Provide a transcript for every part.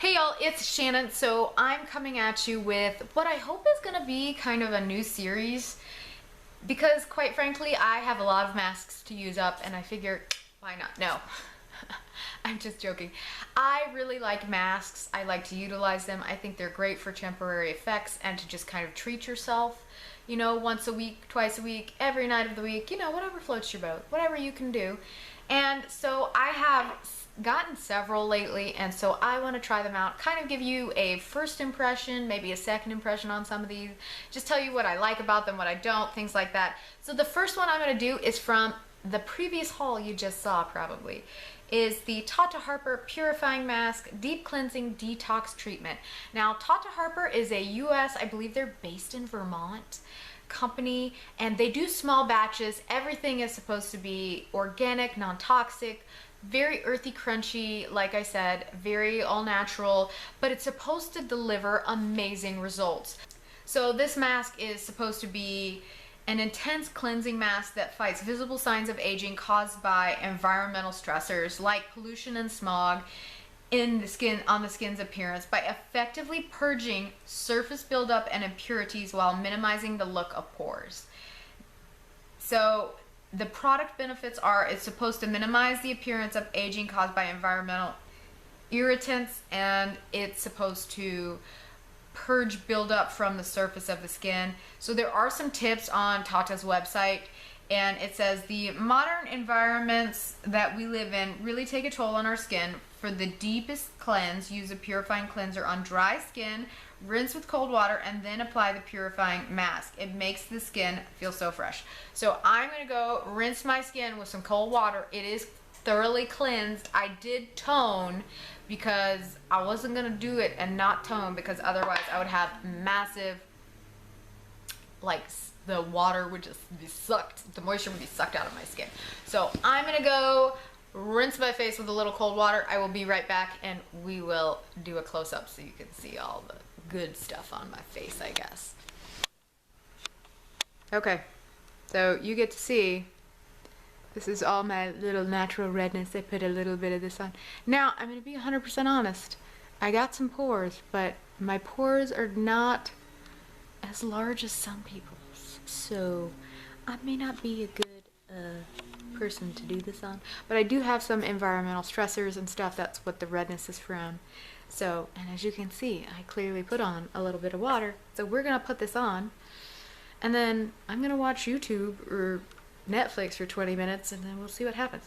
Hey y'all, it's Shannon. So I'm coming at you with what I hope is going to be kind of a new series because quite frankly, I have a lot of masks to use up and I figure, why not? No, I'm just joking. I really like masks. I like to utilize them. I think they're great for temporary effects and to just kind of treat yourself, you know, once a week, twice a week, every night of the week, you know, whatever floats your boat, whatever you can do. And so I have gotten several lately, and so I want to try them out, kind of give you a first impression, maybe a second impression on some of these, just tell you what I like about them, what I don't, things like that. So the first one I'm going to do is from the previous haul you just saw probably, is the Tata Harper Purifying Mask Deep Cleansing Detox Treatment. Now, Tata Harper is a US, I believe they're based in Vermont, company, and they do small batches. Everything is supposed to be organic, non-toxic, very earthy, crunchy, like I said, very all natural, but it's supposed to deliver amazing results. So this mask is supposed to be an intense cleansing mask that fights visible signs of aging caused by environmental stressors like pollution and smog in the skin, on the skin's appearance, by effectively purging surface buildup and impurities while minimizing the look of pores. So the product benefits are, it's supposed to minimize the appearance of aging caused by environmental irritants, and it's supposed to purge buildup from the surface of the skin. So there are some tips on Tata's website, and it says the modern environments that we live in really take a toll on our skin. For the deepest cleanse, use a purifying cleanser on dry skin, rinse with cold water, and then apply the purifying mask. It makes the skin feel so fresh. So I'm going to go rinse my skin with some cold water. It is thoroughly cleansed. I did tone because I wasn't going to do it and not tone, because otherwise I would have massive, like, the water would just be sucked, the moisture would be sucked out of my skin. So I'm going to go rinse my face with a little cold water. I will be right back and we will do a close-up so you can see all the good stuff on my face, I guess. Okay, so you get to see, this is all my little natural redness. I put a little bit of this on. Now, I'm going to be 100% honest. I got some pores, but my pores are not as large as some people's. So I may not be a good person to do this on, but I do have some environmental stressors and stuff. That's what the redness is from. So, and as you can see, I clearly put on a little bit of water. So we're gonna put this on, and then I'm gonna watch YouTube or Netflix for 20 minutes, and then we'll see what happens.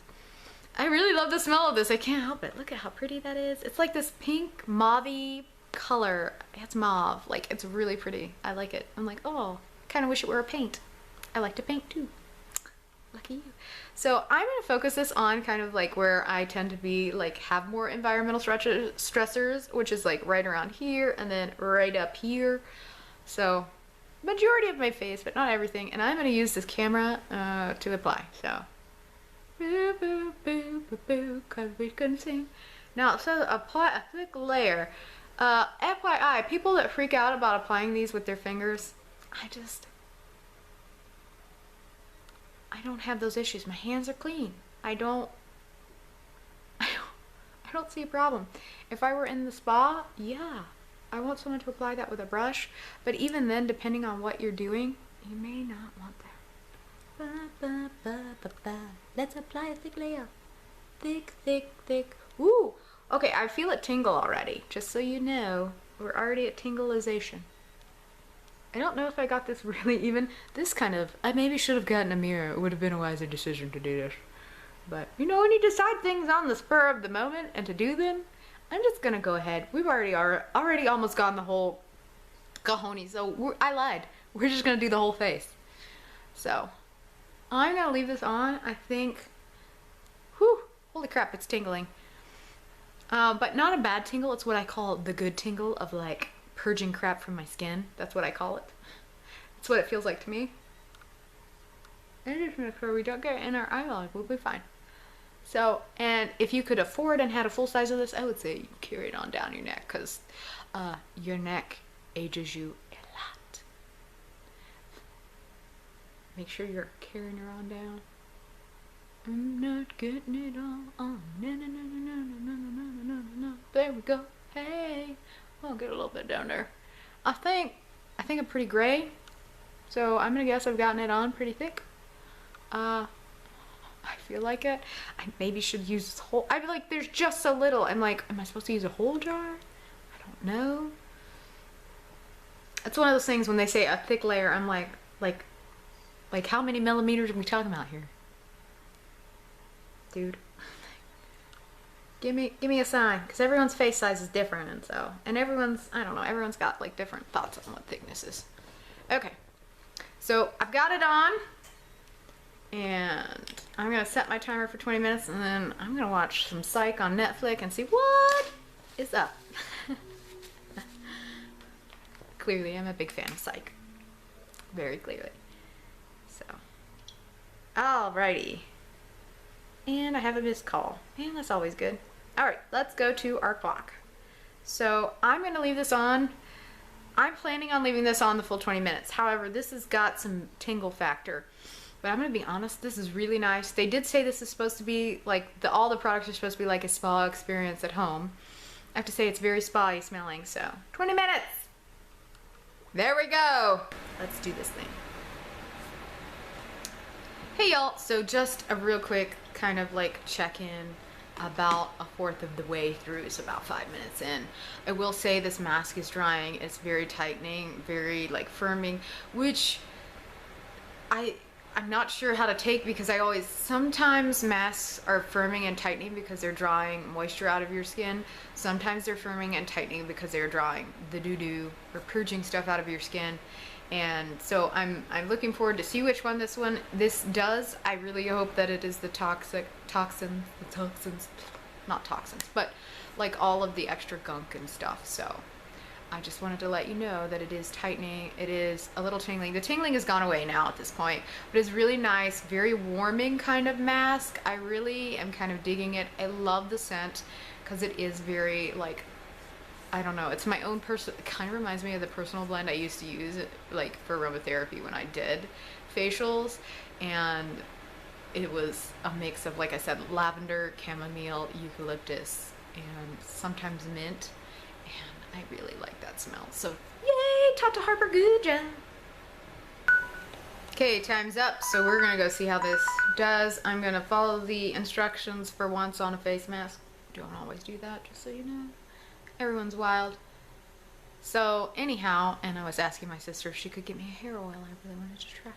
I really love the smell of this. I can't help it. Look at how pretty that is. It's like this pink mauve-y color. It's mauve. Like, it's really pretty. I like it. I'm like, oh, kind of wish it were a paint. I like to paint too. Lucky you. So I'm going to focus this on kind of like where I tend to be, like, have more environmental stressors, which is like right around here and then right up here. So majority of my face, but not everything. And I'm going to use this camera to apply. So boo boo boo boo boo, 'cause we couldn't sing. Now it says apply a thick layer. FYI, people that freak out about applying these with their fingers, I don't have those issues. My hands are clean. I don't see a problem. If I were in the spa, yeah, I want someone to apply that with a brush. But even then, depending on what you're doing, you may not want that. Let's apply a thick layer. Thick, thick, thick. Ooh, okay, I feel it tingle already. Just so you know, we're already at tingleization. I don't know if I got this really even. This kind of, I maybe should have gotten a mirror. It would have been a wiser decision to do this. But, you know, when you decide things on the spur of the moment and to do them, I'm just going to go ahead. We've already almost gone the whole cojones. So I lied. We're just going to do the whole face. So I'm going to leave this on. I think, whew, holy crap, it's tingling. But not a bad tingle. It's what I call the good tingle of, like, purging crap from my skin. That's what I call it. That's what it feels like to me. And just make sure we don't get it in our eyelid. We'll be fine. So, and if you could afford and had a full size of this, I would say you carry it on down your neck, because your neck ages you a lot. Make sure you're carrying her on down. I'm not getting it all on. No, no, no, no, no, no, no, no, no, no. There we go. Hey, I'll get a little bit down there. I think I'm pretty gray, so I'm gonna guess I've gotten it on pretty thick. I feel like it. I maybe should use this whole. I feel like there's just so little. I'm like, am I supposed to use a whole jar? I don't know. It's one of those things when they say a thick layer. I'm like how many millimeters are we talking about here, dude? Give me a sign, because everyone's face size is different, and everyone's, I don't know, everyone's got like different thoughts on what thickness is. Okay, so I've got it on, and I'm gonna set my timer for 20 minutes, and then I'm gonna watch some Psych on Netflix and see what is up. Clearly, I'm a big fan of Psych. Very clearly. So, alrighty. And I have a missed call, and that's always good. All right, let's go to our clock. So I'm going to leave this on. I'm planning on leaving this on the full 20 minutes. However, this has got some tingle factor. But I'm going to be honest, this is really nice. They did say this is supposed to be like, all the products are supposed to be like a spa experience at home. I have to say it's very spa-y smelling, so 20 minutes. There we go. Let's do this thing. Hey y'all, so just a real quick kind of like check-in. About a fourth of the way through, so about 5 minutes in. I will say this mask is drying. It's very tightening, very like firming, which I'm not sure how to take, because sometimes masks are firming and tightening because they're drawing moisture out of your skin. Sometimes they're firming and tightening because they're drawing the doo-doo or purging stuff out of your skin. And so I'm looking forward to see which one this does. I really hope that it is the toxins, not toxins, but like all of the extra gunk and stuff. So I just wanted to let you know that it is tightening. It is a little tingling. The tingling has gone away now at this point, but it's really nice, very warming kind of mask. I really am kind of digging it. I love the scent because it is very like, I don't know, it's my own it kind of reminds me of the personal blend I used to use like for aromatherapy when I did facials, and it was a mix of, like I said, lavender, chamomile, eucalyptus, and sometimes mint, and I really like that smell. So yay, Tata Harper, good job. Okay, time's up, so we're gonna go see how this does. I'm gonna follow the instructions for once on a face mask. Don't always do that, just so you know. Everyone's wild. So anyhow, and I was asking my sister if she could get me a hair oil. I really wanted to try.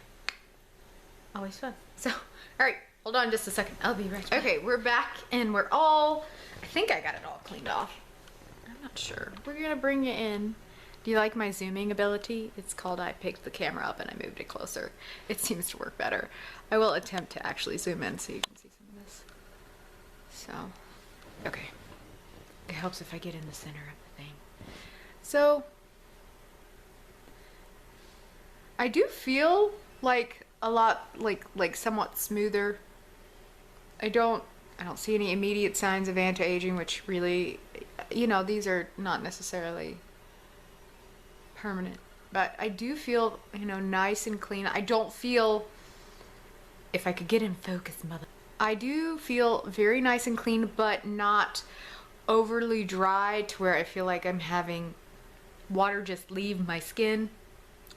Always fun. So, alright, hold on just a second. I'll be right back. Okay, we're back, and I think I got it all cleaned off. I'm not sure. We're gonna bring you in. Do you like my zooming ability? It's called I picked the camera up and I moved it closer. It seems to work better. I will attempt to actually zoom in so you can see some of this. So, okay. It helps if I get in the center of the thing. So, I do feel like a lot, like somewhat smoother. I don't see any immediate signs of anti-aging, which really, you know, these are not necessarily permanent. But I do feel, you know, nice and clean. I don't feel, if I could get in focus, mother. I do feel very nice and clean, but not overly dry to where I feel like I'm having water just leave my skin,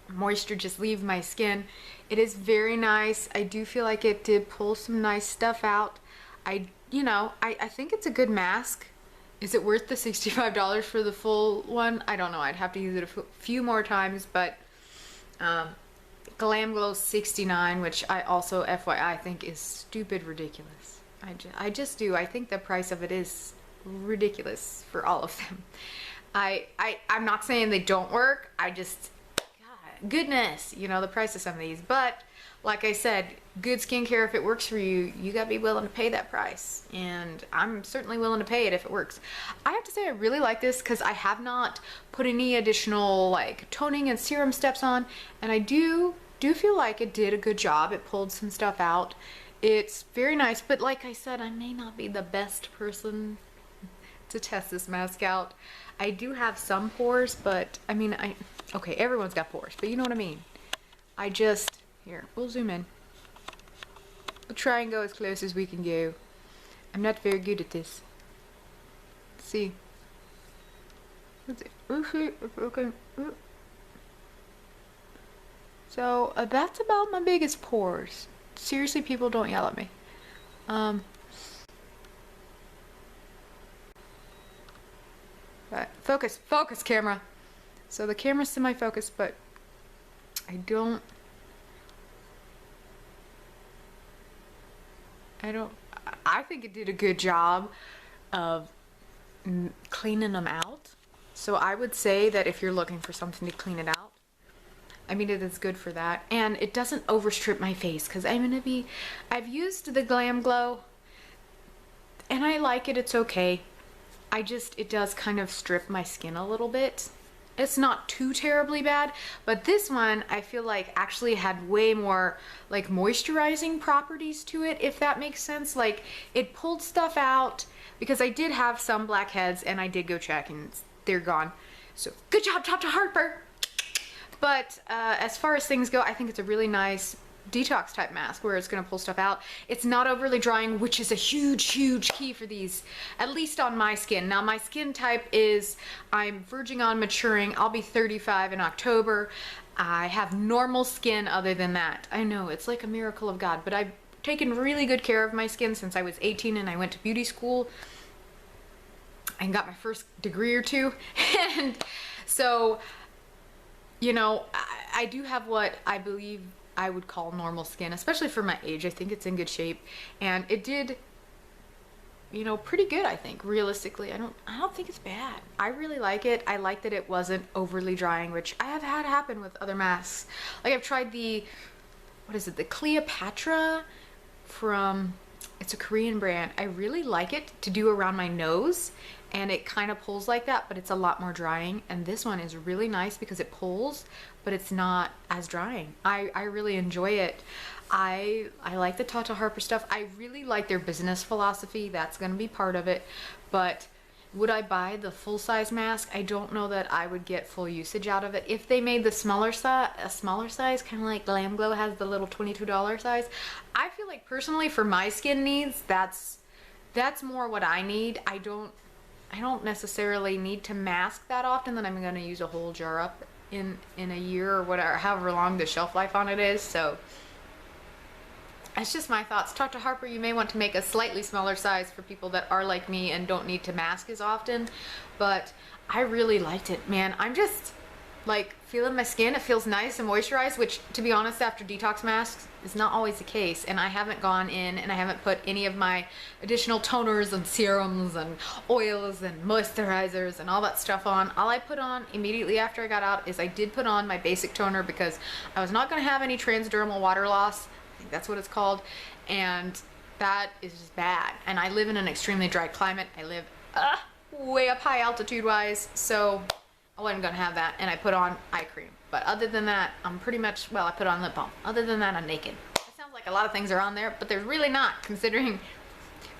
moisture just leave my skin. It is very nice. I do feel like it did pull some nice stuff out. I think it's a good mask. Is it worth the $65 for the full one? I don't know. I'd have to use it a few more times, but Glam Glow $69, which I also, FYI, think is stupid ridiculous. I just do. I think the price of it is ridiculous for all of them. I'm not saying they don't work. I just, God, goodness, you know, the price of some of these. But like I said, good skincare, if it works for you, you gotta be willing to pay that price. And I'm certainly willing to pay it if it works. I have to say I really like this because I have not put any additional like toning and serum steps on, and I do feel like it did a good job. It pulled some stuff out. It's very nice, but like I said, I may not be the best person to test this mask out. I do have some pores, but I mean, okay, everyone's got pores, but you know what I mean. Here, we'll zoom in. We'll try and go as close as we can go. I'm not very good at this. See, Let's see. Okay. So that's about my biggest pores. Seriously, people, don't yell at me. Right. Focus camera. So the camera's semi-focused, but I don't, I think it did a good job of cleaning them out. So I would say that if you're looking for something to clean it out, I mean, it is good for that. And it doesn't overstrip my face, because I've used the Glam Glow and I like it, it's okay. It does kind of strip my skin a little bit. It's not too terribly bad, but this one I feel like actually had way more like moisturizing properties to it, if that makes sense. Like, it pulled stuff out, because I did have some blackheads and I did go check and they're gone. So good job, Tata Harper. But as far as things go, I think it's a really nice detox type mask where it's going to pull stuff out. It's not overly drying, which is a huge key for these, at least on my skin. Now, my skin type is, I'm verging on maturing. I'll be 35 in October. I have normal skin other than that. I know, it's like a miracle of God, but I've taken really good care of my skin since I was 18 and I went to beauty school and got my first degree or two. And so, you know, I do have what I believe I would call normal skin, especially for my age. I think it's in good shape, and it did, you know, pretty good, I think. Realistically, I don't think it's bad. I really like it. I like that it wasn't overly drying, which I have had happen with other masks. Like, I've tried the, what is it, the Cleopatra from, it's a Korean brand. I really like it to do around my nose, and it kind of pulls like that, but it's a lot more drying. And this one is really nice because it pulls, but it's not as drying. I really enjoy it. I like the Tata Harper stuff. I really like their business philosophy. That's going to be part of it. But would I buy the full-size mask? I don't know that I would get full usage out of it. If they made the smaller size, kind of like Glam Glow has the little $22 size, I feel like personally for my skin needs, that's more what I need. I don't necessarily need to mask that often that I'm going to use a whole jar up in a year or whatever, however long the shelf life on it is. So it's just my thoughts. Tata Harper, you may want to make a slightly smaller size for people that are like me and don't need to mask as often. But I really liked it, man. I'm just like feeling my skin. It feels nice and moisturized, which, to be honest, after detox masks is not always the case. And I haven't gone in and I haven't put any of my additional toners and serums and oils and moisturizers and all that stuff on. All I put on immediately after I got out is I did put on my basic toner, because I was not going to have any transdermal water loss. I think that's what it's called. And that is just bad. And I live in an extremely dry climate. I live way up high altitude wise, so I wasn't gonna have that. And I put on eye cream, but other than that, I'm pretty much, well, I put on lip balm. Other than that, I'm naked. It sounds like a lot of things are on there, but there's really not, considering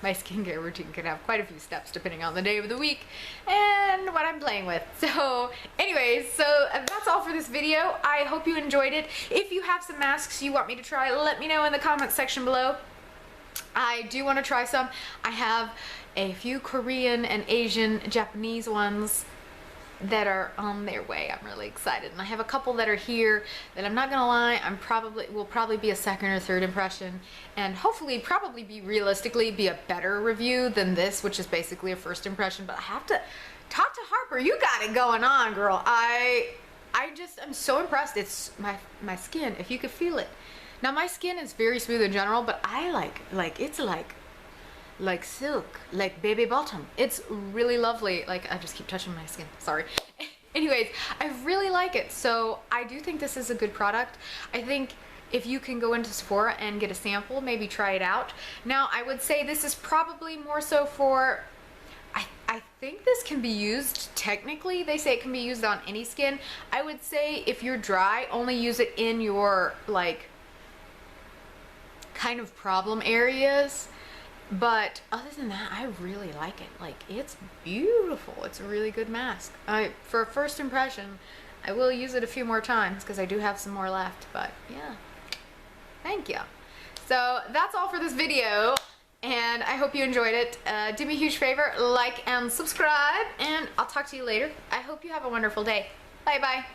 my skincare routine can have quite a few steps depending on the day of the week and what I'm playing with. So anyways, so that's all for this video. I hope you enjoyed it. If you have some masks you want me to try, let me know in the comments section below. I do want to try some. I have a few Korean and Asian, Japanese ones that are on their way. I'm really excited, and I have a couple that are here that I'm not gonna lie, will probably be a second or third impression, and hopefully probably be realistically be a better review than this, which is basically a first impression. But I have to, Tata Harper, you got it going on, girl. I'm so impressed. It's my skin, if you could feel it. Now, my skin is very smooth in general, but I it's like silk, like baby bottom. It's really lovely. Like, I just keep touching my skin, sorry. Anyways, I really like it. So I do think this is a good product. I think if you can go into Sephora and get a sample, maybe try it out. Now, I would say this is probably more so for, I think this can be used, technically, they say it can be used on any skin. I would say if you're dry, only use it in your, like, kind of problem areas. But other than that, I really like it. Like, it's beautiful. It's a really good mask. For a first impression, I will use it a few more times because I do have some more left. But yeah, thank you. So that's all for this video. And I hope you enjoyed it. Do me a huge favor, like and subscribe, and I'll talk to you later. I hope you have a wonderful day. Bye bye.